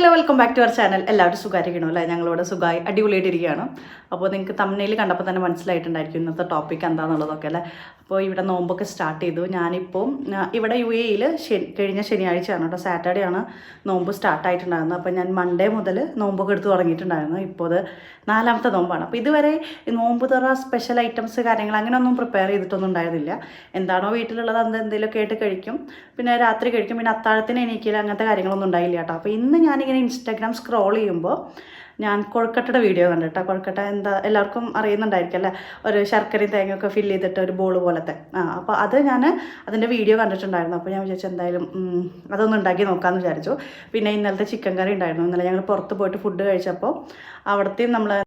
Hello welcome back to our channel. എല്ലാവരും സുഖമായിരിക്കണം അല്ലേ? ഞങ്ങളിവിടെ സുഖമായി അടിപൊളിയായിട്ടിരിക്കുകയാണ്. അപ്പോൾ നിങ്ങൾക്ക് തമ്മിൽ കണ്ടപ്പോൾ തന്നെ മനസ്സിലായിട്ടുണ്ടായിരിക്കും ഇന്നത്തെ ടോപ്പിക് എന്താണെന്നുള്ളതൊക്കെ അല്ലേ. അപ്പോൾ ഇവിടെ നോമ്പൊക്കെ സ്റ്റാർട്ട് ചെയ്തു. ഞാനിപ്പോൾ ഇവിടെ UAE കഴിഞ്ഞ ശനിയാഴ്ചയാണ് കേട്ടോ, സാറ്റർഡേ ആണ് നോമ്പ് സ്റ്റാർട്ടായിട്ടുണ്ടായിരുന്നത്. അപ്പോൾ ഞാൻ മൺഡേ മുതൽ നോമ്പൊക്കെ എടുത്ത് തുടങ്ങിയിട്ടുണ്ടായിരുന്നു. ഇപ്പോൾ അത് 4ാമത്തെ നോമ്പാണ്. അപ്പോൾ ഇതുവരെ നോമ്പ് തുറ സ്പെഷ്യൽ ഐറ്റംസ് കാര്യങ്ങൾ അങ്ങനെയൊന്നും പ്രിപ്പയർ ചെയ്തിട്ടൊന്നും ഉണ്ടായിരുന്നില്ല. എന്താണോ വീട്ടിലുള്ളത് അത് എന്തെങ്കിലുമൊക്കെ ആയിട്ട് കഴിക്കും, പിന്നെ രാത്രി കഴിക്കും, പിന്നെ അത്താഴത്തിന് എണീക്കില്ല, അങ്ങനത്തെ കാര്യങ്ങളൊന്നും ഉണ്ടായില്ല കേട്ടോ. അപ്പോൾ ഇന്ന് ഞാനിങ്ങനെ ഇൻസ്റ്റാഗ്രാം സ്ക്രോൾ ചെയ്യുമ്പോൾ ഞാൻ കൊഴുക്കട്ടയുടെ വീഡിയോ കണ്ടിട്ടോ. കൊഴുക്കട്ട എന്താ എല്ലാവർക്കും അറിയുന്നുണ്ടായിരിക്കും അല്ലേ, ഒരു ശർക്കരയും തേങ്ങയൊക്കെ ഫില്ല് ചെയ്തിട്ട് ഒരു ബോൾ പോലത്തെ. അപ്പോൾ അത് ഞാൻ അതിൻ്റെ വീഡിയോ കണ്ടിട്ടുണ്ടായിരുന്നു. അപ്പോൾ ഞാൻ വിചാരിച്ചു എന്തായാലും അതൊന്ന് ഉണ്ടാക്കി നോക്കാമെന്ന് വിചാരിച്ചു. പിന്നെ ഇന്നലത്തെ ചിക്കൻ കറി ഉണ്ടായിരുന്നു. ഇന്നലെ ഞങ്ങൾ പുറത്ത് പോയിട്ട് ഫുഡ് കഴിച്ചപ്പോൾ അവിടുത്തെയും നമ്മൾ